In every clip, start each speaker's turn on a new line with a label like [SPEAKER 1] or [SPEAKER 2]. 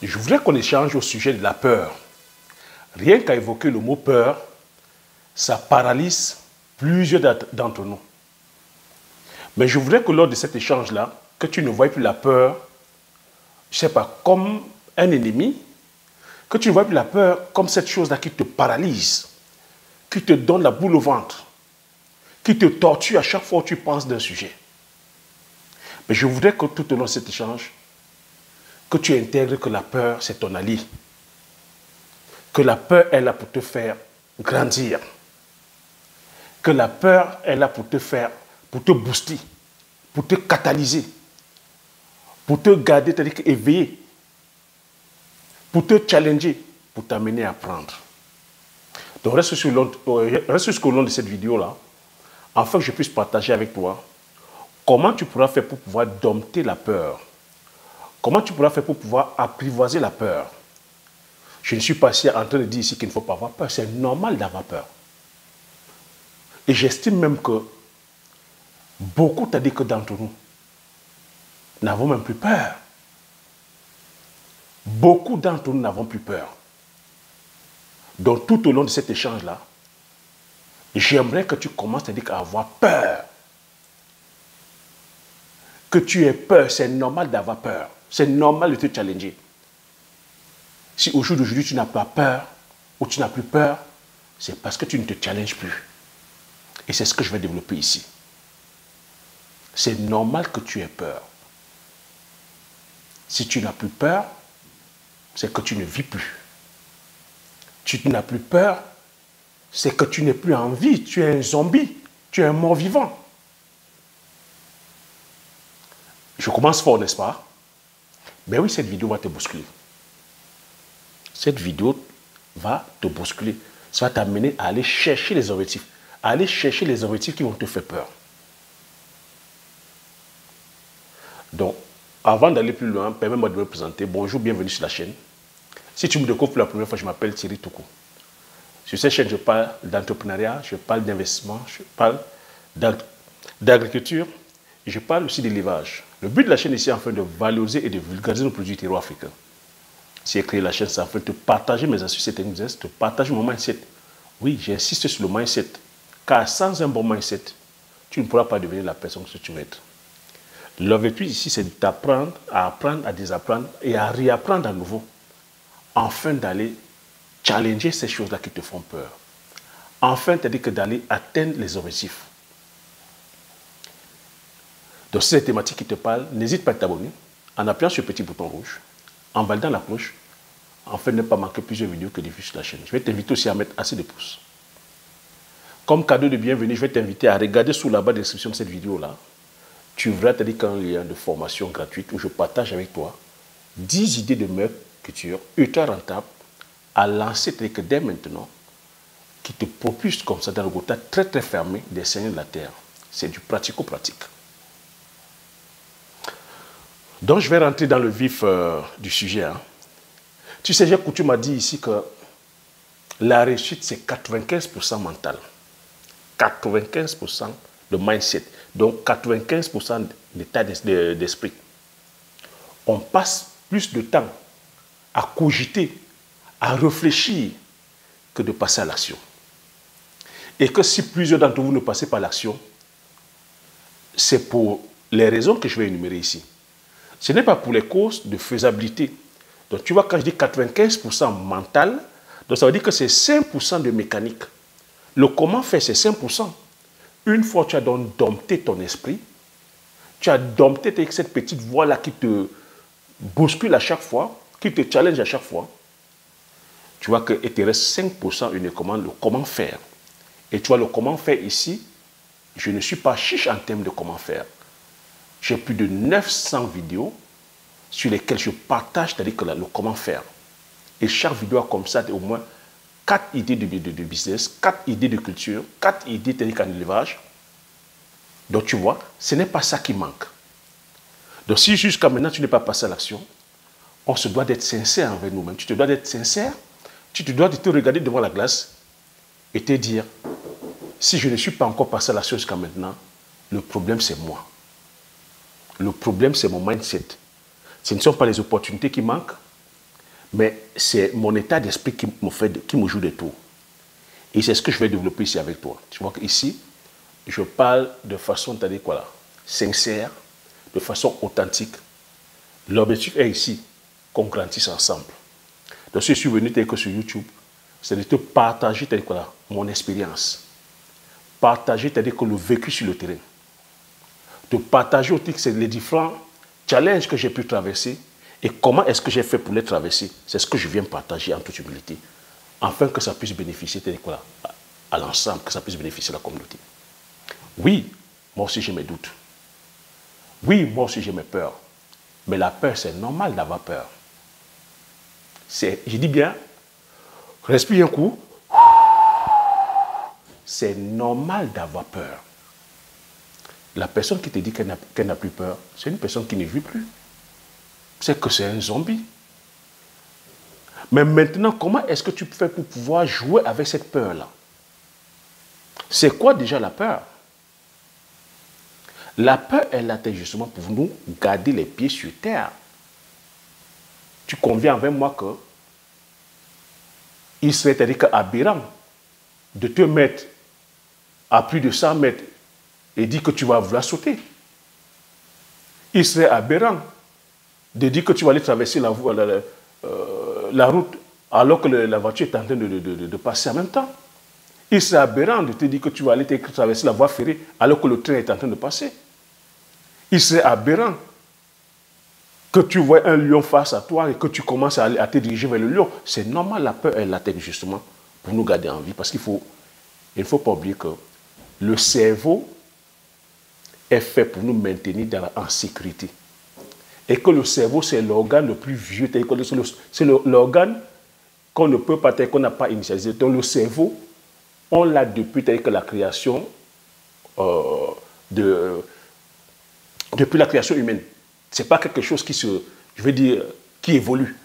[SPEAKER 1] Je voudrais qu'on échange au sujet de la peur. Rien qu'à évoquer le mot peur, ça paralyse plusieurs d'entre nous. Mais je voudrais que lors de cet échange-là, que tu ne voies plus la peur, je ne sais pas, comme un ennemi, que tu ne voies plus la peur comme cette chose-là qui te paralyse, qui te donne la boule au ventre, qui te torture à chaque fois où tu penses d'un sujet. Mais je voudrais que tout au long de cet échange, que tu intègres que la peur, c'est ton allié. Que la peur est là pour te faire grandir. Que la peur est là pour te faire, pour te booster, pour te catalyser, pour te garder, c'est-à-dire éveillé, pour te challenger, pour t'amener à apprendre. Donc reste jusqu'au long de cette vidéo-là, afin que je puisse partager avec toi comment tu pourras faire pour pouvoir dompter la peur. Comment tu pourras faire pour pouvoir apprivoiser la peur. Je ne suis pas ici en train de dire ici qu'il ne faut pas avoir peur. C'est normal d'avoir peur. Et j'estime même que beaucoup, c'est-à-dire que d'entre nous, n'avons même plus peur. Beaucoup d'entre nous n'avons plus peur. Donc tout au long de cet échange-là, j'aimerais que tu commences, c'est-à-dire à avoir peur. Que tu aies peur, c'est normal d'avoir peur. C'est normal de te challenger. Si au jour d'aujourd'hui tu n'as pas peur, ou tu n'as plus peur, c'est parce que tu ne te challenges plus. Et c'est ce que je vais développer ici. C'est normal que tu aies peur. Si tu n'as plus peur, c'est que tu ne vis plus. Tu n'as plus peur, c'est que tu n'es plus en vie. Tu es un zombie. Tu es un mort-vivant. Je commence fort, n'est-ce pas? Ben oui, cette vidéo va te bousculer. Cette vidéo va te bousculer. Ça va t'amener à aller chercher les objectifs. À aller chercher les objectifs qui vont te faire peur. Donc, avant d'aller plus loin, permets-moi de me présenter. Bonjour, bienvenue sur la chaîne. Si tu me découvres pour la première fois, je m'appelle Thierry Toukou. Sur cette chaîne, je parle d'entrepreneuriat, je parle d'investissement, je parle d'agriculture, et je parle aussi d'élevage. Le but de la chaîne ici est enfin de valoriser et de vulgariser nos produits terroirs africains. Si j'ai créé la chaîne, c'est afin de te partager mes astuces et techniques, de partager mon mindset. Oui, j'insiste sur le mindset. Car sans un bon mindset, tu ne pourras pas devenir la personne que tu veux être. L'objectif ici, c'est d'apprendre, à apprendre, à désapprendre et à réapprendre à nouveau. Afin d'aller challenger ces choses-là qui te font peur. Enfin, c'est-à-dire que d'aller atteindre les objectifs. Donc, si c'est une thématique qui te parle, n'hésite pas à t'abonner en appuyant sur le petit bouton rouge, en validant la cloche, afin de ne pas manquer plusieurs vidéos que diffuse sur la chaîne. Je vais t'inviter aussi à mettre assez de pouces. Comme cadeau de bienvenue, je vais t'inviter à regarder sous la barre de description de cette vidéo-là. Tu verras un lien de formation gratuite où je partage avec toi 10 idées de marketing ultra rentables à lancer dès maintenant, qui te propulse comme ça dans le gotha très très fermé des seigneurs de la terre. C'est du pratico-pratique. Donc je vais rentrer dans le vif du sujet. Hein. Tu sais, j'ai coutume à dire ici que la réussite c'est 95% mental. 95% de mindset. Donc 95% d'état d'esprit. On passe plus de temps à cogiter, à réfléchir, que de passer à l'action. Et que si plusieurs d'entre vous ne passez pas à l'action, c'est pour les raisons que je vais énumérer ici. Ce n'est pas pour les causes de faisabilité. Donc tu vois, quand je dis 95% mental, donc ça veut dire que c'est 5% de mécanique. Le comment faire, c'est 5%. Une fois que tu as donc dompté ton esprit, tu as dompté cette petite voix-là qui te bouscule à chaque fois, qui te challenge à chaque fois, tu vois qu'il te reste 5% uniquement le comment faire. Et tu vois, le comment faire ici, je ne suis pas chiche en termes de comment faire. J'ai plus de 900 vidéos sur lesquelles je partage, c'est-à-dire que le comment faire. Et chaque vidéo a comme ça au moins 4 idées de business, 4 idées de culture, 4 idées techniques en élevage. Donc tu vois, ce n'est pas ça qui manque. Donc si jusqu'à maintenant tu n'es pas passé à l'action, on se doit d'être sincère envers nous-mêmes. Tu te dois d'être sincère, tu te dois de te regarder devant la glace et te dire, si je ne suis pas encore passé à l'action jusqu'à maintenant, le problème c'est moi. Le problème c'est mon mindset. Ce ne sont pas les opportunités qui manquent, Mais c'est mon état d'esprit qui me joue des tours. Et c'est ce que je vais développer ici avec toi. Tu vois qu'ici, je parle de façon, c'est-à-dire quoi là, sincère, de façon authentique. L'objectif est ici qu'on grandisse ensemble. Donc, si je suis venu tel que sur YouTube, c'est de te partager tel que là, mon expérience. Partager, c'est-à-dire que le vécu sur le terrain. De partager aussi les différents challenges que j'ai pu traverser et comment est-ce que j'ai fait pour les traverser. C'est ce que je viens partager en toute humilité, afin que ça puisse bénéficier à l'ensemble, que ça puisse bénéficier à la communauté. Oui, moi aussi j'ai mes doutes. Oui, moi aussi j'ai mes peurs. Mais la peur, c'est normal d'avoir peur. Je dis bien, respire un coup. C'est normal d'avoir peur. La personne qui te dit qu'elle n'a plus peur, c'est une personne qui ne vit plus. C'est que c'est un zombie. Mais maintenant, comment est-ce que tu fais pour pouvoir jouer avec cette peur-là? C'est quoi déjà la peur? La peur, elle là justement pour nous garder les pieds sur terre. Tu conviens avec moi que il serait, c'est-à-dire aberrant de te mettre à plus de 100 mètres et dire que tu vas vouloir sauter. Il serait aberrant de dire que tu vas aller traverser la route alors que la voiture est en train de passer en même temps. Il serait aberrant de te dire que tu vas aller traverser la voie ferrée alors que le train est en train de passer. Il serait aberrant que tu vois un lion face à toi et que tu commences à te diriger vers le lion. C'est normal, la peur, elle l'attaque justement pour nous garder en vie. Parce qu'il ne faut pas oublier que le cerveau est fait pour nous maintenir en sécurité. Et que le cerveau, c'est l'organe le plus vieux. C'est l'organe qu'on ne peut pas, qu'on n'a pas initialisé. Donc le cerveau, on l'a depuis que la création, depuis la création humaine. Ce n'est pas quelque chose qui qui évolue.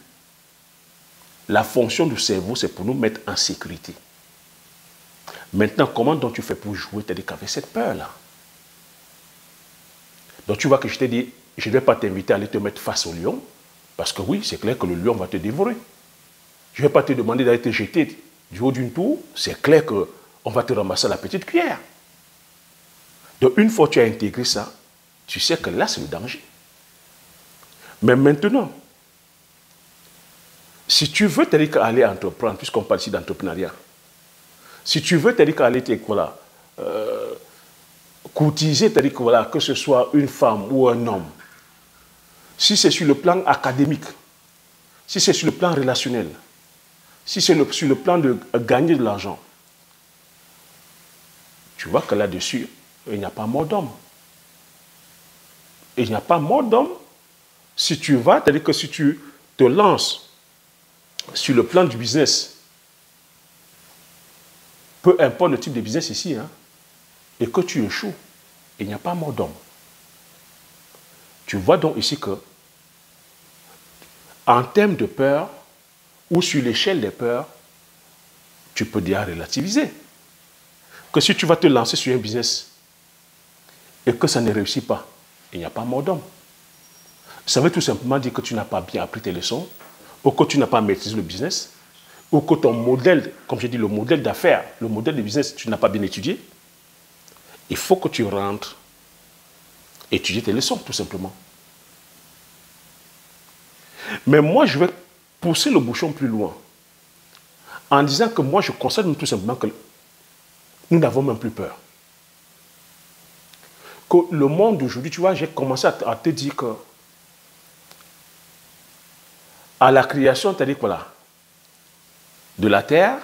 [SPEAKER 1] La fonction du cerveau, c'est pour nous mettre en sécurité. Maintenant, comment donc tu fais pour jouer avec cette peur-là? Donc tu vois que je t'ai dit, je ne vais pas t'inviter à aller te mettre face au lion, parce que oui, c'est clair que le lion va te dévorer. Je ne vais pas te demander d'aller te jeter du haut d'une tour, c'est clair qu'on va te ramasser la petite cuillère. Donc une fois que tu as intégré ça, tu sais que là, c'est le danger. Mais maintenant, si tu veux aller entreprendre, puisqu'on parle ici d'entrepreneuriat, si tu veux aller courtiser, que ce soit une femme ou un homme, si c'est sur le plan académique, si c'est sur le plan relationnel, si c'est sur le plan de gagner de l'argent, tu vois que là-dessus, il n'y a pas mort d'homme. Il n'y a pas mort d'homme si tu vas, c'est-à-dire que si tu te lances sur le plan du business, peu importe le type de business ici, hein, et que tu échoues, il n'y a pas mort d'homme. Tu vois donc ici que, en termes de peur, ou sur l'échelle des peurs, tu peux déjà relativiser. Que si tu vas te lancer sur un business et que ça ne réussit pas, il n'y a pas mort d'homme. Ça veut tout simplement dire que tu n'as pas bien appris tes leçons, ou que tu n'as pas maîtrisé le business, ou que ton modèle, comme j'ai dit, le modèle d'affaires, le modèle de business, tu n'as pas bien étudié. Il faut que tu rentres, étudier tes leçons, tout simplement. Mais moi, je vais pousser le bouchon plus loin, en disant que moi, je constate tout simplement que nous n'avons même plus peur. Que le monde d'aujourd'hui, tu vois, j'ai commencé à te dire que à la création, c'est-à-dire voilà, de la terre,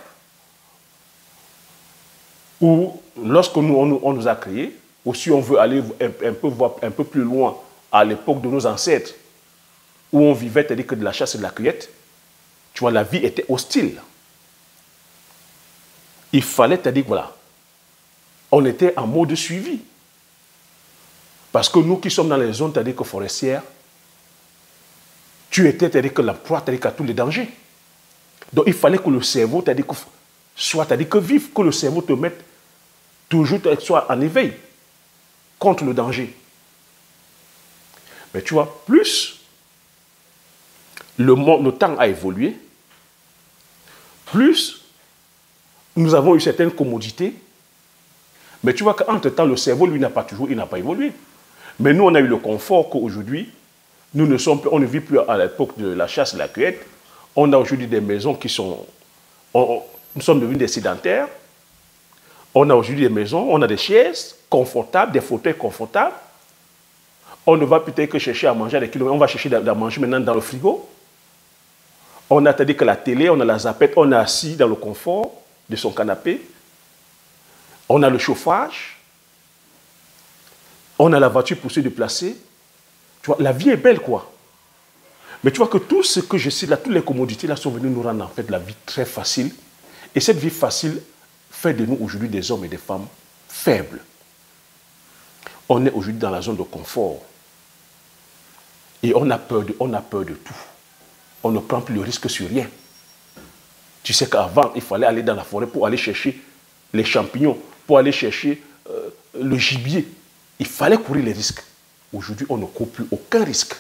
[SPEAKER 1] ou lorsque on nous a créés, ou si on veut aller voir un peu plus loin, à l'époque de nos ancêtres, où on vivait, c'est-à-dire que de la chasse et de la cueillette, tu vois, la vie était hostile. Il fallait, c'est-à-dire voilà, on était en mode suivi. Parce que nous qui sommes dans les zones, c'est-à-dire que forestières, tu étais, c'est-à-dire que la proie, c'est-à-dire à tous les dangers. Donc il fallait que le cerveau, c'est-à-dire que soit, c'est-à-dire que vive, que le cerveau te mette toujours, soit en éveil contre le danger. Mais tu vois, plus le temps a évolué, plus nous avons eu certaines commodités. Mais tu vois qu'entre-temps, le cerveau, lui, n'a pas évolué. Mais nous, on a eu le confort qu'aujourd'hui, on ne vit plus à l'époque de la chasse et la cueillette. On a aujourd'hui des maisons qui sont... nous sommes devenus des sédentaires. On a aujourd'hui des maisons, on a des chaises confortables, des fauteuils confortables. On ne va peut-être que chercher à manger à des kilomètres, on va chercher à manger maintenant dans le frigo. On a dit que la télé, on a la zapette, on est assis dans le confort de son canapé. On a le chauffage. On a la voiture pour se déplacer. Tu vois, la vie est belle, quoi. Mais tu vois que tout ce que je cite là, toutes les commodités là sont venues nous rendre en fait la vie très facile. Et cette vie facile fait de nous aujourd'hui des hommes et des femmes faibles. On est aujourd'hui dans la zone de confort. Et on a peur de tout. On ne prend plus le risque sur rien. Tu sais qu'avant, il fallait aller dans la forêt pour aller chercher les champignons, pour aller chercher le gibier. Il fallait courir les risques. Aujourd'hui, on ne court plus aucun risque.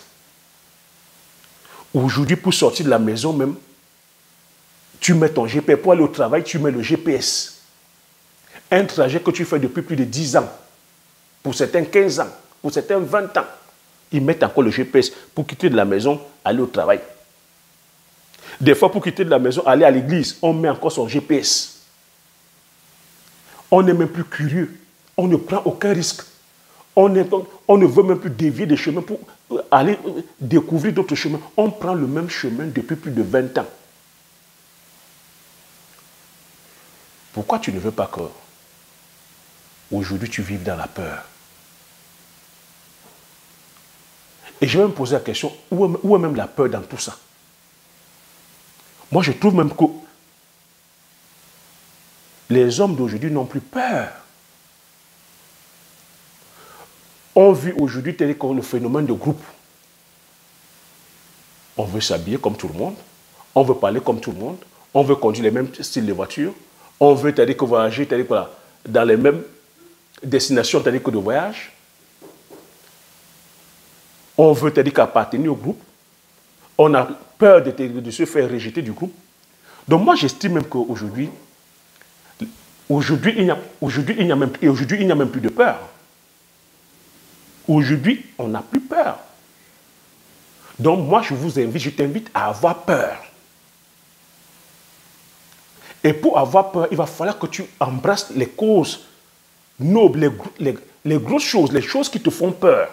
[SPEAKER 1] Aujourd'hui, pour sortir de la maison même, tu mets ton GPS. Pour aller au travail, tu mets le GPS. Un trajet que tu fais depuis plus de 10 ans, pour certains 15 ans, pour certains 20 ans, ils mettent encore le GPS pour quitter de la maison, aller au travail. Des fois, pour quitter de la maison, aller à l'église, on met encore son GPS. On n'est même plus curieux. On ne prend aucun risque. On ne veut même plus dévier des chemins pour aller découvrir d'autres chemins. On prend le même chemin depuis plus de 20 ans. Pourquoi tu ne veux pas que aujourd'hui tu vives dans la peur? Et je vais me poser la question, où est même la peur dans tout ça? Moi, je trouve même que les hommes d'aujourd'hui n'ont plus peur. On vit aujourd'hui tel que le phénomène de groupe. On veut s'habiller comme tout le monde. On veut parler comme tout le monde. On veut conduire les mêmes styles de voiture. On veut voyager dans les mêmes destinations que de voyage. On veut appartenir au groupe. On a peur de se faire rejeter du groupe. Donc moi, j'estime même qu'aujourd'hui, il n'y a même plus de peur. Aujourd'hui, on n'a plus peur. Donc moi, je t'invite à avoir peur. Et pour avoir peur, il va falloir que tu embrasses les causes nobles, les grosses choses, les choses qui te font peur.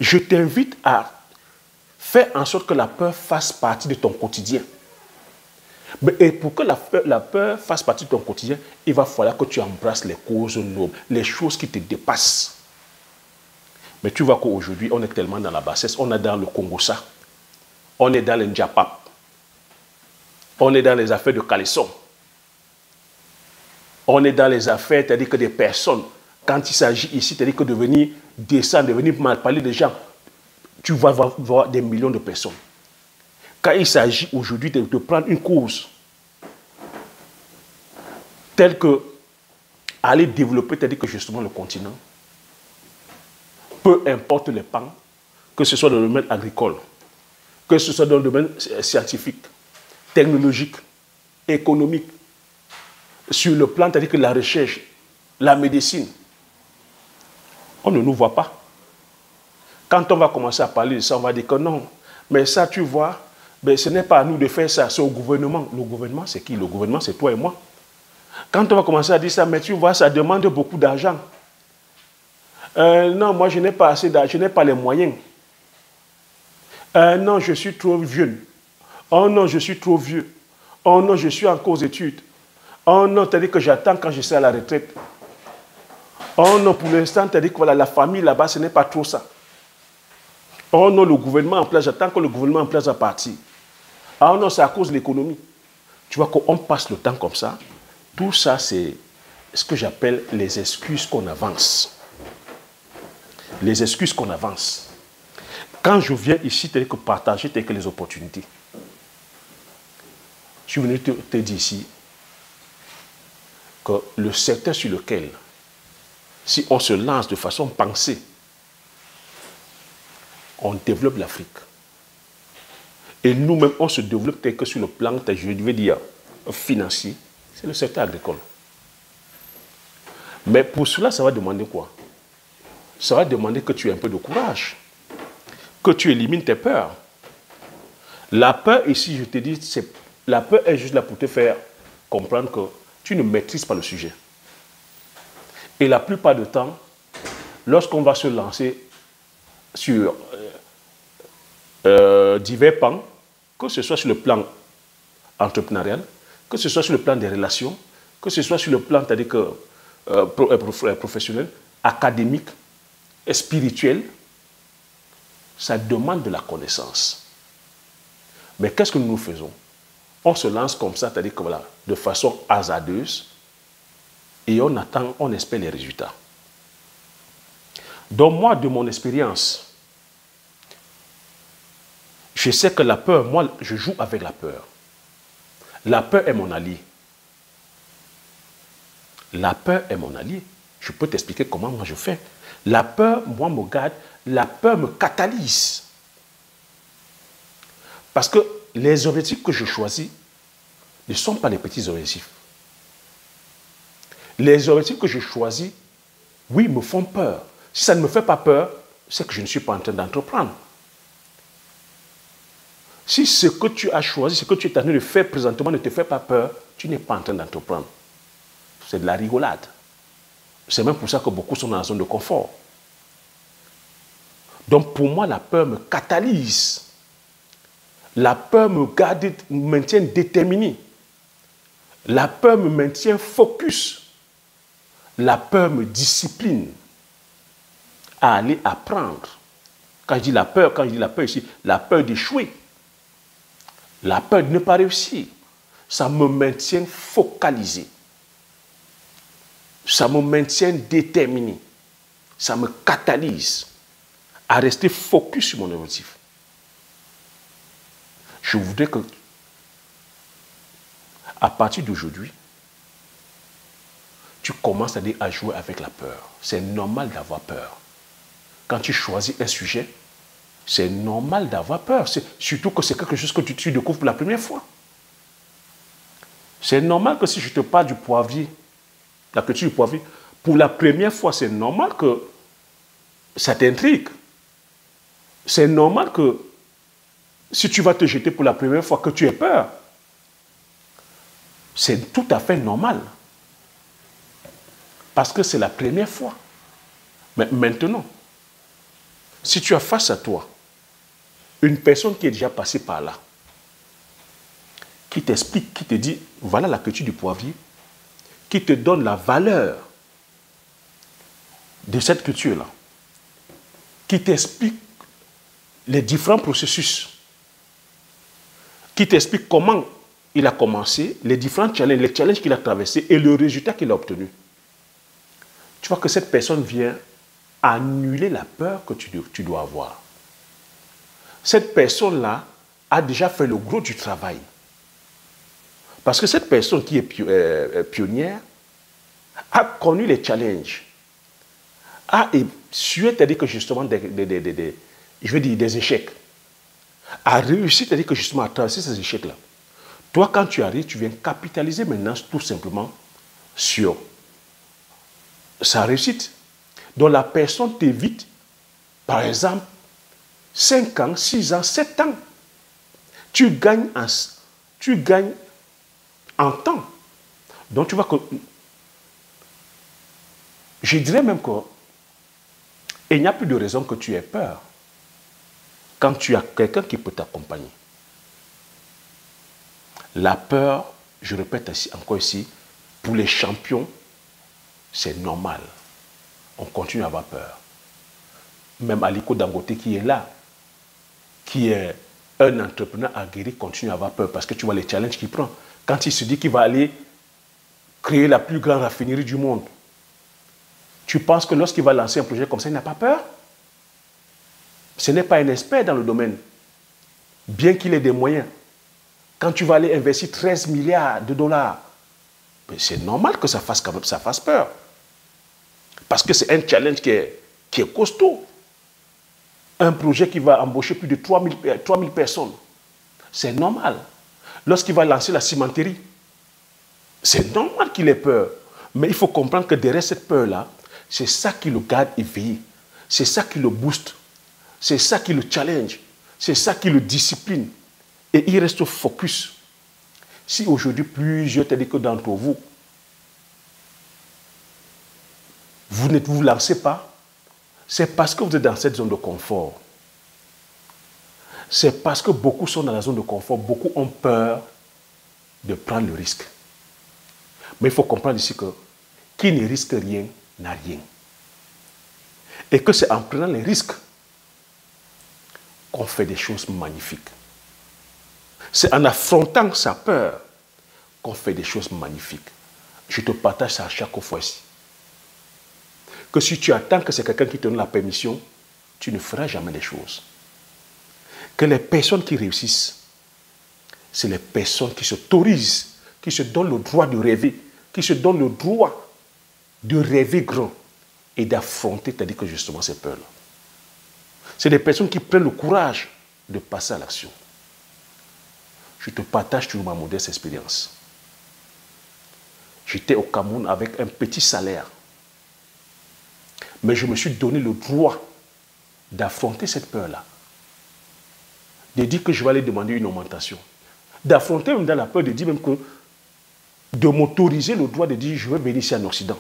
[SPEAKER 1] Je t'invite à faire en sorte que la peur fasse partie de ton quotidien. Et pour que la peur fasse partie de ton quotidien, il va falloir que tu embrasses les causes nobles, les choses qui te dépassent. Mais tu vois qu'aujourd'hui, on est tellement dans la bassesse, on est dans le Congo-ça, on est dans le Ndjapap, on est dans les affaires de caleçon, on est dans les affaires, c'est-à-dire que des personnes, quand il s'agit ici, c'est-à-dire que de venir descendre, de venir mal parler des gens, tu vas voir des millions de personnes. Quand il s'agit aujourd'hui de prendre une cause telle que aller développer, c'est-à-dire que justement le continent, peu importe les pans, que ce soit dans le domaine agricole, que ce soit dans le domaine scientifique, technologique, économique, sur le plan, c'est-à-dire que la recherche, la médecine, on ne nous voit pas. Quand on va commencer à parler de ça, on va dire que non, mais ça, tu vois, mais ce n'est pas à nous de faire ça, c'est au gouvernement. Le gouvernement, c'est qui? Le gouvernement, c'est toi et moi. Quand on va commencer à dire ça, mais tu vois, ça demande beaucoup d'argent. Non, moi, je n'ai pas assez d'argent, je n'ai pas les moyens. Non, je suis trop vieux. Oh non, je suis trop vieux. Oh non, je suis encore aux études. Oh non, c'est-à-dire que j'attends quand je serai à la retraite. Oh non, pour l'instant, c'est-à-dire que voilà, la famille là-bas, ce n'est pas trop ça. Oh non, le gouvernement en place, j'attends que le gouvernement en place va partir. Ah non, c'est à cause de l'économie. Tu vois qu'on passe le temps comme ça. Tout ça, c'est ce que j'appelle les excuses qu'on avance. Les excuses qu'on avance. Quand je viens ici, c'est que partager les opportunités. Je suis venu te dire ici que le secteur sur lequel, si on se lance de façon pensée, on développe l'Afrique. Et nous-mêmes, on se développe tel que sur le plan, je vais dire, financier, c'est le secteur agricole. Mais pour cela, ça va demander quoi? Ça va demander que tu aies un peu de courage, que tu élimines tes peurs. La peur, ici, je te dis, la peur est juste là pour te faire comprendre que tu ne maîtrises pas le sujet. Et la plupart du temps, lorsqu'on va se lancer sur divers pans, que ce soit sur le plan entrepreneurial, que ce soit sur le plan des relations, que ce soit sur le plan, c'est-à-dire que professionnel, académique et spirituel, ça demande de la connaissance. Mais qu'est-ce que nous faisons? On se lance comme ça, c'est-à-dire que voilà, de façon hasardeuse, et on attend, on espère les résultats. Donc moi, de mon expérience, je sais que la peur, moi, je joue avec la peur. La peur est mon allié. La peur est mon allié. Je peux t'expliquer comment moi je fais. La peur, moi, me garde. La peur me catalyse. Parce que les objectifs que je choisis ne sont pas les petits objectifs. Les objectifs que je choisis, oui, me font peur. Si ça ne me fait pas peur, c'est que je ne suis pas en train d'entreprendre. Si ce que tu as choisi, ce que tu es en train de faire présentement ne te fait pas peur, tu n'es pas en train d'entreprendre. C'est de la rigolade. C'est même pour ça que beaucoup sont dans la zone de confort. Donc pour moi, la peur me catalyse. La peur me garde, me maintient déterminé. La peur me maintient focus. La peur me discipline à aller apprendre. Quand je dis la peur ici, la peur d'échouer. La peur de ne pas réussir. Ça me maintient focalisé. Ça me maintient déterminé. Ça me catalyse à rester focus sur mon objectif. Je voudrais que, à partir d'aujourd'hui, tu commences à jouer avec la peur. C'est normal d'avoir peur. Quand tu choisis un sujet, c'est normal d'avoir peur. Surtout que c'est quelque chose que tu découvres pour la première fois. C'est normal que si je te parle du poivrier, la culture du poivrier, pour la première fois, c'est normal que ça t'intrigue. C'est normal que si tu vas te jeter pour la première fois, que tu aies peur. C'est tout à fait normal. Parce que c'est la première fois. Mais maintenant, si tu as face à toi une personne qui est déjà passée par là, qui t'explique, qui te dit, voilà la culture du poivrier, qui te donne la valeur de cette culture-là, qui t'explique les différents processus, qui t'explique comment il a commencé, les différents challenges, les challenges qu'il a traversés et le résultat qu'il a obtenu. Tu vois que cette personne vient annuler la peur que tu dois avoir. Cette personne-là a déjà fait le gros du travail. Parce que cette personne qui est pionnière a connu les challenges, a su, c'est-à-dire que justement, je veux dire des échecs, a réussi, c'est-à-dire que justement à traverser ces échecs-là. Toi, quand tu arrives, tu viens capitaliser maintenant tout simplement sur sa réussite. Donc la personne t'évite, par exemple, 5 ans, 6 ans, 7 ans. Tu gagnes en temps. Donc tu vois que, je dirais même qu'il n'y a plus de raison que tu aies peur quand tu as quelqu'un qui peut t'accompagner. La peur, je répète encore ici, pour les champions, c'est normal. On continue à avoir peur. Même Aliko Dangote qui est là, qui est un entrepreneur aguerri, continue à avoir peur parce que tu vois les challenges qu'il prend. Quand il se dit qu'il va aller créer la plus grande raffinerie du monde, tu penses que lorsqu'il va lancer un projet comme ça, il n'a pas peur? Ce n'est pas un expert dans le domaine, bien qu'il ait des moyens. Quand tu vas aller investir 13 milliards de dollars, c'est normal que ça fasse peur. Parce que c'est un challenge qui est costaud. un projet qui va embaucher plus de 3000 personnes. C'est normal. Lorsqu'il va lancer la cimenterie, c'est normal qu'il ait peur. Mais il faut comprendre que derrière cette peur-là, c'est ça qui le garde éveillé. C'est ça qui le booste. C'est ça qui le challenge. C'est ça qui le discipline. Et il reste focus. Si aujourd'hui, plusieurs d'entre vous, vous ne vous lancez pas, c'est parce que vous êtes dans cette zone de confort. C'est parce que beaucoup sont dans la zone de confort, beaucoup ont peur de prendre le risque. Mais il faut comprendre ici que qui ne risque rien n'a rien. Et que c'est en prenant les risques qu'on fait des choses magnifiques. C'est en affrontant sa peur qu'on fait des choses magnifiques. Je te partage ça à chaque fois ici. Que si tu attends que c'est quelqu'un qui te donne la permission, tu ne feras jamais les choses. Que les personnes qui réussissent, c'est les personnes qui s'autorisent, qui se donnent le droit de rêver, qui se donnent le droit de rêver grand et d'affronter, c'est-à-dire que justement ces peurs-là. C'est des personnes qui prennent le courage de passer à l'action. Je te partage toujours ma modeste expérience. J'étais au Cameroun avec un petit salaire. Mais je me suis donné le droit d'affronter cette peur-là. De dire que je vais aller demander une augmentation. D'affronter même dans la peur, de dire même que de m'autoriser le droit de dire je vais venir ici en Occident.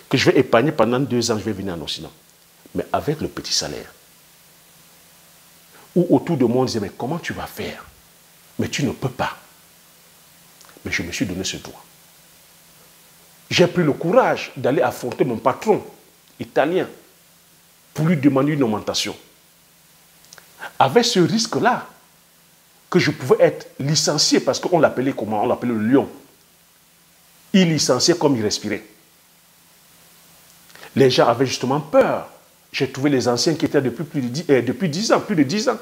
[SPEAKER 1] Que je vais épargner pendant 2 ans, je vais venir en Occident. Mais avec le petit salaire. Où autour de moi on disait mais comment tu vas faire? Mais tu ne peux pas. Mais je me suis donné ce droit. J'ai pris le courage d'aller affronter mon patron italien pour lui demander une augmentation. Avec ce risque-là, que je pouvais être licencié, parce qu'on l'appelait comment? On l'appelait le lion. Il licenciait comme il respirait. Les gens avaient justement peur. J'ai trouvé les anciens qui étaient depuis 10 ans, plus de 10 ans,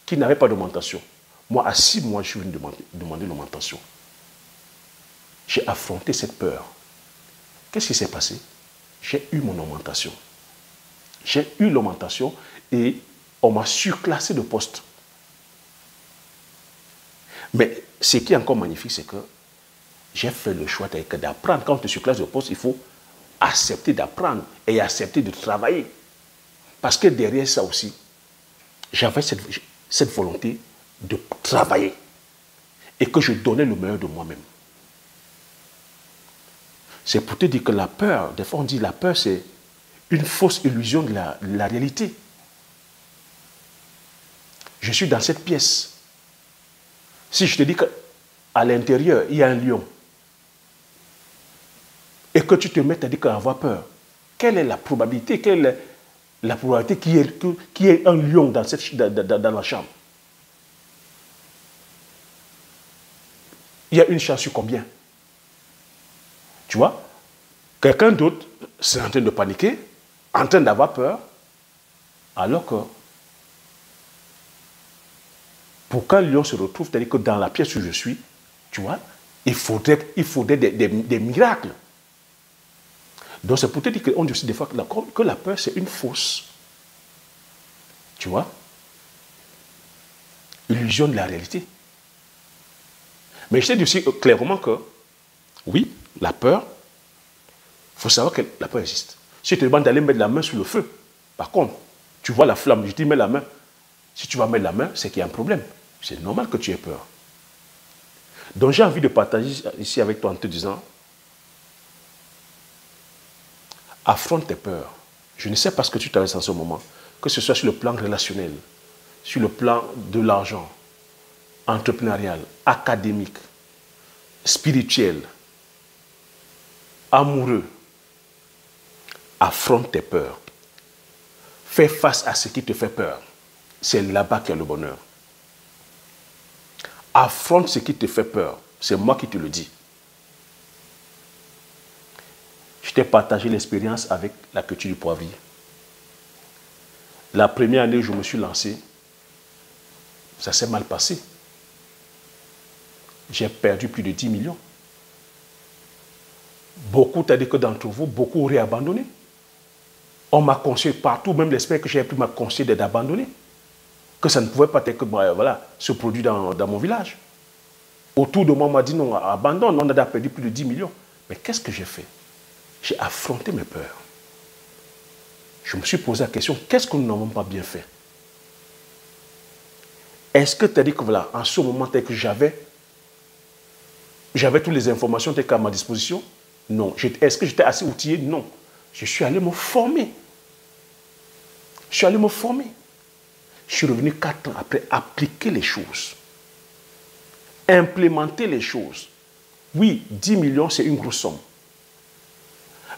[SPEAKER 1] qui n'avaient pas d'augmentation. Moi, à 6 mois, je suis venu demander l'augmentation. J'ai affronté cette peur. Qu'est-ce qui s'est passé? J'ai eu mon augmentation. J'ai eu l'augmentation et on m'a surclassé de poste. Mais ce qui est encore magnifique, c'est que j'ai fait le choix d'apprendre. Quand on te surclasse de poste, il faut accepter d'apprendre et accepter de travailler. Parce que derrière ça aussi, j'avais cette volonté de travailler et que je donnais le meilleur de moi-même. C'est pour te dire que la peur, des fois on dit la peur c'est une fausse illusion de la réalité. Je suis dans cette pièce. Si je te dis qu'à l'intérieur, il y a un lion, et que tu te mets à dire qu'à avoir peur, quelle est la probabilité, qu'il y ait un lion dans la chambre? Il y a une chance sur combien? Tu vois? Quelqu'un d'autre, c'est en train de paniquer, en train d'avoir peur, alors que pour qu'un lion se retrouve, c'est-à-dire que dans la pièce où je suis, tu vois, il faudrait des miracles. Donc c'est pour te dire qu'on dit aussi des fois que la peur c'est une fausse, tu vois, illusion de la réalité. Mais je te dis aussi clairement que, oui, la peur, il faut savoir que la peur existe. Si tu te demandes d'aller mettre la main sur le feu, par contre, tu vois la flamme, je te dis mets la main. Si tu vas mettre la main, c'est qu'il y a un problème. C'est normal que tu aies peur. Donc j'ai envie de partager ici avec toi en te disant, affronte tes peurs. Je ne sais pas ce que tu traverses en ce moment, que ce soit sur le plan relationnel, sur le plan de l'argent, entrepreneurial, académique, spirituel, amoureux. Affronte tes peurs. Fais face à ce qui te fait peur. C'est là-bas qu'il y a le bonheur. Affronte ce qui te fait peur. C'est moi qui te le dis. Je t'ai partagé l'expérience avec la culture du poivrier. La première année où je me suis lancé, ça s'est mal passé. J'ai perdu plus de 10 millions. Beaucoup, t'as dit que d'entre vous, beaucoup auraient abandonné. On m'a conseillé partout, même l'expert que j'ai pris m'a conseillé d'abandonner. Que ça ne pouvait pas être que, voilà, se produire dans mon village. Autour de moi, on m'a dit non, abandonne, on a perdu plus de 10 millions. Mais qu'est-ce que j'ai fait? J'ai affronté mes peurs. Je me suis posé la question, qu'est-ce que nous n'avons pas bien fait? Est-ce que tu as dit que voilà, en ce moment, tel que j'avais toutes les informations telles qu'à ma disposition? Non. Est-ce que j'étais assez outillé? Non. Je suis allé me former. Je suis allé me former. Je suis revenu 4 ans après appliquer les choses. Implémenter les choses. Oui, 10 millions, c'est une grosse somme.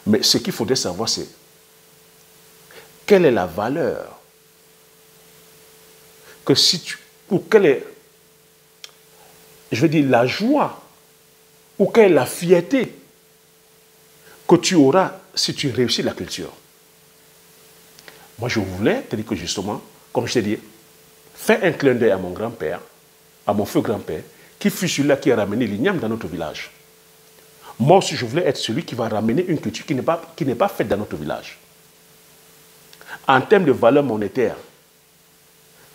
[SPEAKER 1] Mais ce qu'il faudrait savoir, c'est quelle est la valeur que si tu... ou quelle est, je veux dire, la joie ou quelle est la fierté que tu auras si tu réussis la culture. Moi, je voulais te dire que justement, comme je t'ai dit, fais un clin d'œil à mon grand-père, à mon feu grand-père, qui fut celui-là qui a ramené l'igname dans notre village. Moi aussi, je voulais être celui qui va ramener une culture qui n'est pas faite dans notre village. En termes de valeur monétaire,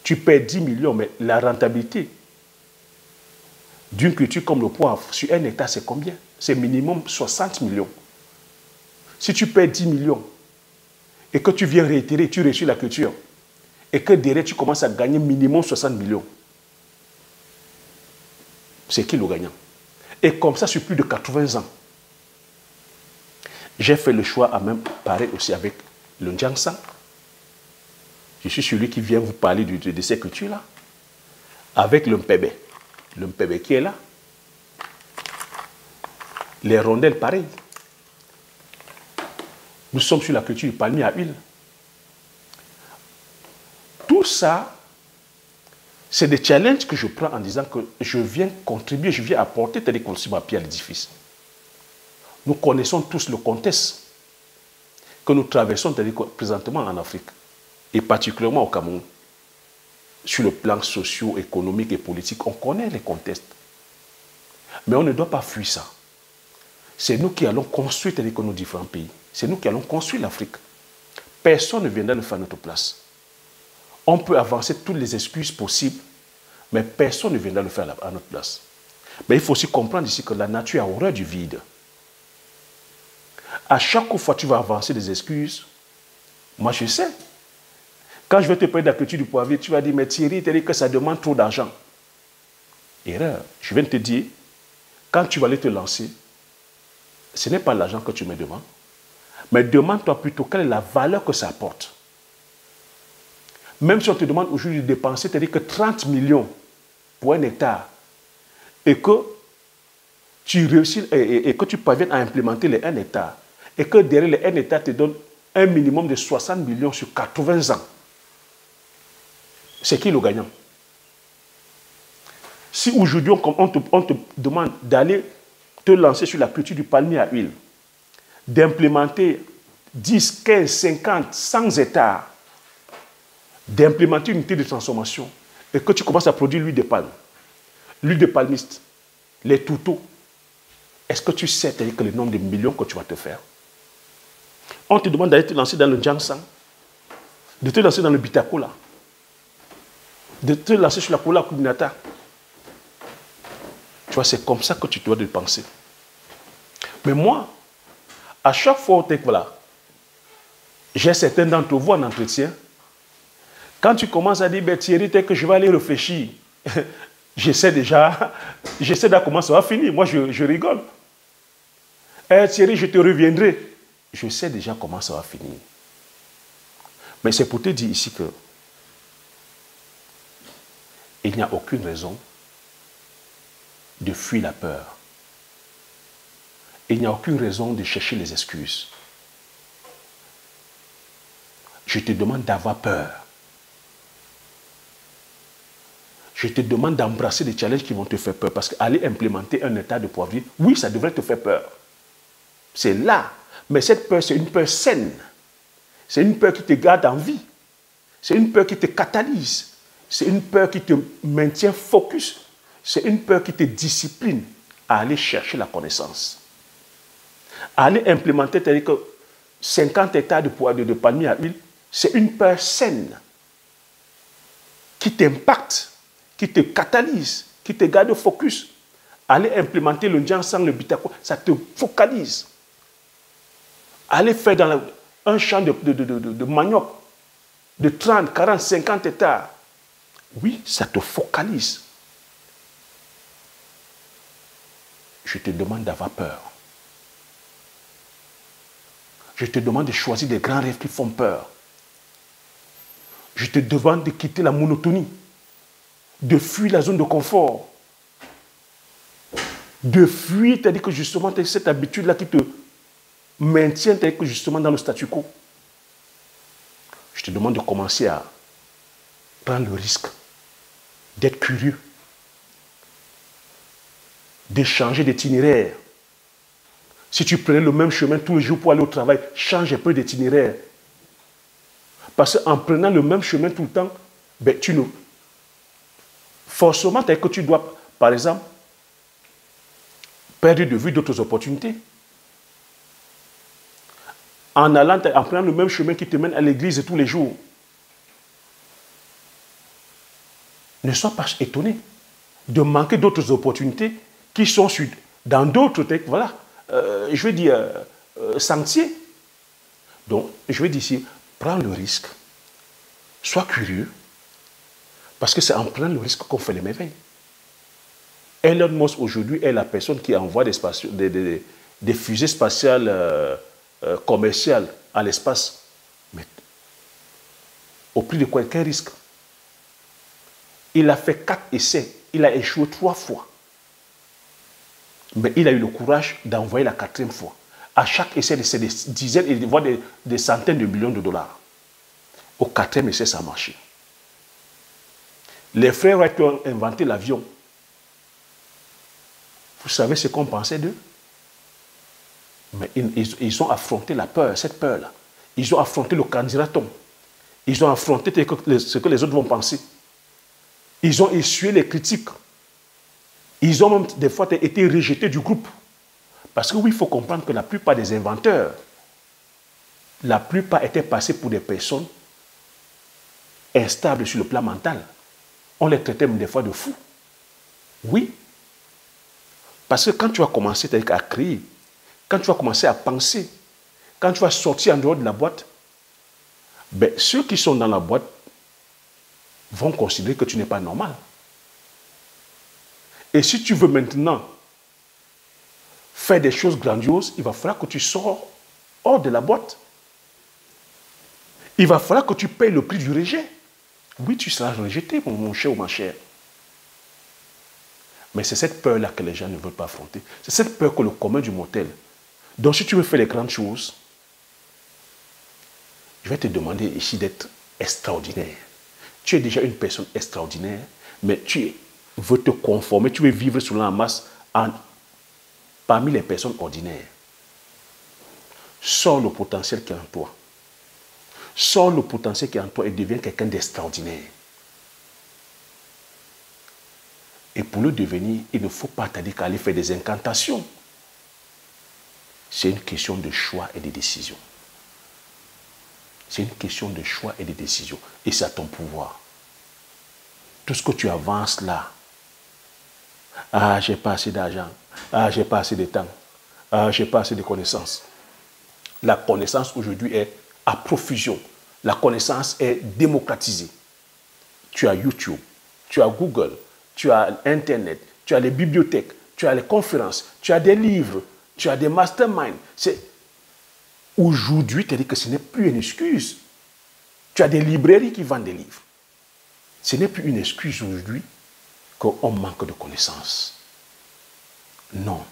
[SPEAKER 1] tu perds 10 millions, mais la rentabilité d'une culture comme le poivre sur 1 hectare, c'est combien? C'est minimum 60 millions. Si tu perds 10 millions et que tu viens réitérer, tu réussis la culture, et que derrière tu commences à gagner minimum 60 millions, c'est qui le gagnant? Et comme ça, sur plus de 80 ans, j'ai fait le choix à même pareil aussi avec le Ndiangsang. Je suis celui qui vient vous parler de ces cultures-là. Avec le Mpébé. Le Mpébé qui est là. Les rondelles, pareil. Nous sommes sur la culture du palmier à huile. Tout ça, c'est des challenges que je prends en disant que je viens contribuer, je viens apporter telle contribution à pied à l'édifice. Nous connaissons tous le contexte que nous traversons présentement en Afrique, et particulièrement au Cameroun. Sur le plan socio-économique et politique, on connaît les contextes. Mais on ne doit pas fuir ça. C'est nous qui allons construire nos différents pays. C'est nous qui allons construire l'Afrique. Personne ne viendra le faire à notre place. On peut avancer toutes les excuses possibles, mais personne ne viendra le faire à notre place. Mais il faut aussi comprendre ici que la nature a horreur du vide. À chaque fois que tu vas avancer des excuses, moi je sais. Quand je vais te parler de la culture du poivrier, tu vas dire, mais Thierry, tu as dit que ça demande trop d'argent. Erreur. Je viens de te dire, quand tu vas aller te lancer, ce n'est pas l'argent que tu me demandes, mais demande-toi plutôt quelle est la valeur que ça apporte. Même si on te demande aujourd'hui de dépenser, c'est-à-dire que 30 millions pour 1 hectare, et que tu réussis, et que tu parviennes à implémenter les 1 hectare, et que derrière les 1 hectare te donne un minimum de 60 millions sur 80 ans, c'est qui le gagnant? Si aujourd'hui on te demande d'aller te lancer sur la culture du palmier à huile, d'implémenter 10, 15, 50, 100 hectares, d'implémenter une unité de transformation, et que tu commences à produire l'huile de palme, l'huile de palmiste, les touteaux, est-ce que tu sais que le nombre de millions que tu vas te faire? On te demande d'aller te lancer dans le Ndiangsang, de te lancer dans le Bitakola, de te lancer sur la Kola Kuminata. Tu vois, c'est comme ça que tu dois de penser. Mais moi, à chaque fois que voilà, j'ai certains d'entre vous en entretien, quand tu commences à dire, ben, Thierry, que je vais aller réfléchir, j'essaie déjà comment ça va finir. Moi, je rigole. Thierry, je te reviendrai. Je sais déjà comment ça va finir. Mais c'est pour te dire ici que il n'y a aucune raison de fuir la peur. Il n'y a aucune raison de chercher les excuses. Je te demande d'avoir peur. Je te demande d'embrasser des challenges qui vont te faire peur. Parce qu'aller implémenter un état de poivrier, oui, ça devrait te faire peur. C'est là. Mais cette peur, c'est une peur saine. C'est une peur qui te garde en vie. C'est une peur qui te catalyse. C'est une peur qui te maintient focus. C'est une peur qui te discipline à aller chercher la connaissance. À aller implémenter, c'est-à-dire que 50 hectares de palmiers à huile, c'est une peur saine qui t'impacte, qui te catalyse, qui te garde focus. Aller implémenter le Ndiansang, le Bitako, ça te focalise. Aller faire dans un champ de manioc de 30, 40, 50 hectares, oui, ça te focalise. Je te demande d'avoir peur. Je te demande de choisir des grands rêves qui font peur. Je te demande de quitter la monotonie, de fuir la zone de confort, de fuir, c'est-à-dire que justement, cette habitude-là qui te maintient, c'est-à-dire que justement dans le statu quo. Je te demande de commencer à prendre le risque d'être curieux, de changer d'itinéraire. Si tu prenais le même chemin tous les jours pour aller au travail, change un peu d'itinéraire. Parce qu'en prenant le même chemin tout le temps, ben, forcément, que tu dois, par exemple, perdre de vue d'autres opportunités. En prenant le même chemin qui te mène à l'église tous les jours. Ne sois pas étonné de manquer d'autres opportunités qui sont dans d'autres textes, voilà, je vais dire, sentiers. Donc, je vais dire ici, prends le risque, sois curieux, parce que c'est en prenant le risque qu'on fait les merveilles. Elon Musk aujourd'hui est la personne qui envoie des fusées spatiales commerciales à l'espace. Mais au prix de quoi? Quel risque? Il a fait 4 essais, il a échoué 3 fois. Mais il a eu le courage d'envoyer la 4e fois. À chaque essai, c'est des dizaines, voire des centaines de millions de dollars. Au 4e essai, ça a marché. Les frères Wright qui ont inventé l'avion, vous savez ce qu'on pensait d'eux? Mais ils ont affronté la peur, cette peur-là. Ils ont affronté le candidaton. Ils ont affronté ce que les autres vont penser. Ils ont essuyé les critiques. Ils ont même des fois été rejetés du groupe. Parce que oui, il faut comprendre que la plupart des inventeurs, la plupart étaient passés pour des personnes instables sur le plan mental. On les traitait même des fois de fous. Oui. Parce que quand tu vas commencer à créer, quand tu vas commencer à penser, quand tu vas sortir en dehors de la boîte, ben, ceux qui sont dans la boîte vont considérer que tu n'es pas normal. Et si tu veux maintenant faire des choses grandioses, il va falloir que tu sors hors de la boîte. Il va falloir que tu payes le prix du rejet. Oui, tu seras rejeté, mon cher ou ma chère. Mais c'est cette peur-là que les gens ne veulent pas affronter. C'est cette peur que le commun du mortel. Donc si tu veux faire les grandes choses, je vais te demander ici d'être extraordinaire. Tu es déjà une personne extraordinaire, mais tu veux te conformer, tu veux vivre selon la masse parmi les personnes ordinaires. Sors le potentiel qui est en toi. Sors le potentiel qui est en toi et deviens quelqu'un d'extraordinaire. Et pour le devenir, il ne faut pas t'aller qu'à aller faire des incantations. C'est une question de choix et de décision. C'est une question de choix et de décision. Et c'est à ton pouvoir. Tout ce que tu avances là, ah, j'ai pas assez d'argent, ah, j'ai pas assez de temps, ah, j'ai pas assez de connaissances. La connaissance aujourd'hui est à profusion. La connaissance est démocratisée. Tu as YouTube, tu as Google, tu as Internet, tu as les bibliothèques, tu as les conférences, tu as des livres, tu as des masterminds. Aujourd'hui, tu as dit que ce n'est plus une excuse. Tu as des librairies qui vendent des livres. Ce n'est plus une excuse aujourd'hui qu'on manque de connaissances. Non.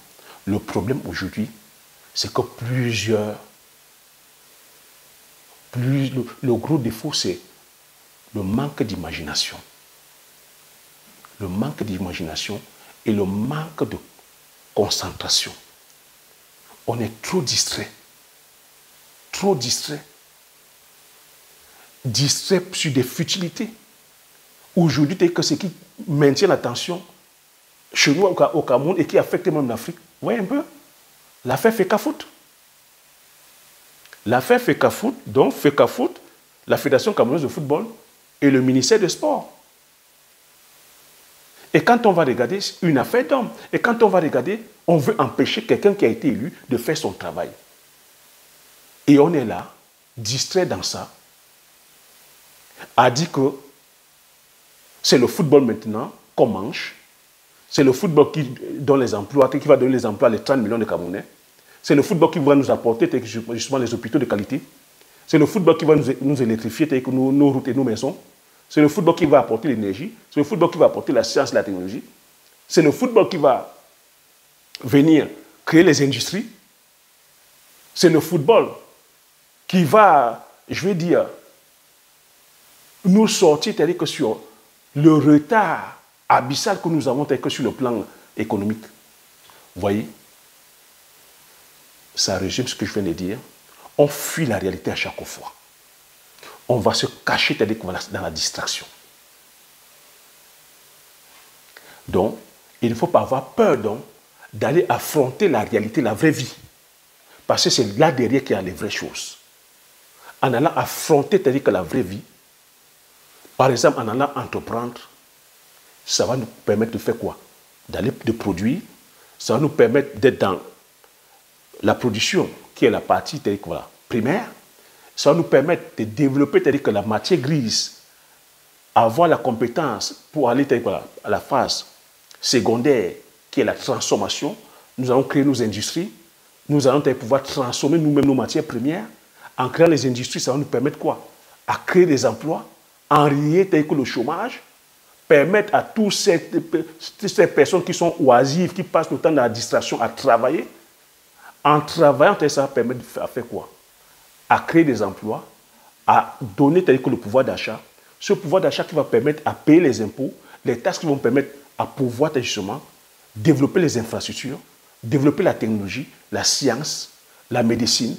[SPEAKER 1] Le problème aujourd'hui, c'est que le gros défaut, c'est le manque d'imagination. Le manque d'imagination et le manque de concentration. On est trop distrait. Trop distrait. Distrait sur des futilités. Aujourd'hui, c'est que ce qui maintient l'attention chez nous au Cameroun et qui affecte même l'Afrique. Vous voyez un peu? L'affaire fait qu'à foutre. L'affaire FECAFOOT, donc FECAFOOT, la Fédération camerounaise de football et le ministère des Sports. Et quand on va regarder une affaire d'homme, et quand on va regarder, on veut empêcher quelqu'un qui a été élu de faire son travail. Et on est là, distrait dans ça, a dit que c'est le football maintenant qu'on mange, c'est le football qui donne les emplois, qui va donner les emplois à les 30 millions de Camerounais, c'est le football qui va nous apporter justement les hôpitaux de qualité, c'est le football qui va nous électrifier nos routes et nos maisons, c'est le football qui va apporter l'énergie, c'est le football qui va apporter la science et la technologie, c'est le football qui va venir créer les industries, c'est le football qui va, je vais dire, nous sortir, c'est-à-dire que sur le retard abyssal que nous avons, c'est-à-dire que sur le plan économique. Vous voyez, ça résume ce que je viens de dire. On fuit la réalité à chaque fois. On va se cacher, c'est-à-dire qu'on va dans la distraction. Donc, il ne faut pas avoir peur d'aller affronter la réalité, la vraie vie. Parce que c'est là derrière qu'il y a les vraies choses. En allant affronter, c'est-à-dire que la vraie vie, par exemple, en allant entreprendre, ça va nous permettre de faire quoi? D'aller de produire, ça va nous permettre d'être dans la production, qui est la partie voilà, primaire, ça va nous permettre de développer, c'est-à-dire que la matière grise, avoir la compétence pour aller voilà, à la phase secondaire, qui est la transformation. Nous allons créer nos industries, nous allons pouvoir transformer nous-mêmes nos matières premières. En créant les industries, ça va nous permettre quoi? À créer des emplois, enrayer le chômage, permettre à toutes ces personnes qui sont oisives, qui passent le temps dans la distraction à travailler. En travaillant, ça va permettre à faire quoi? À créer des emplois, à donner le pouvoir d'achat. Ce pouvoir d'achat qui va permettre à payer les impôts, les taxes qui vont permettre à pouvoir justement développer les infrastructures, développer la technologie, la science, la médecine,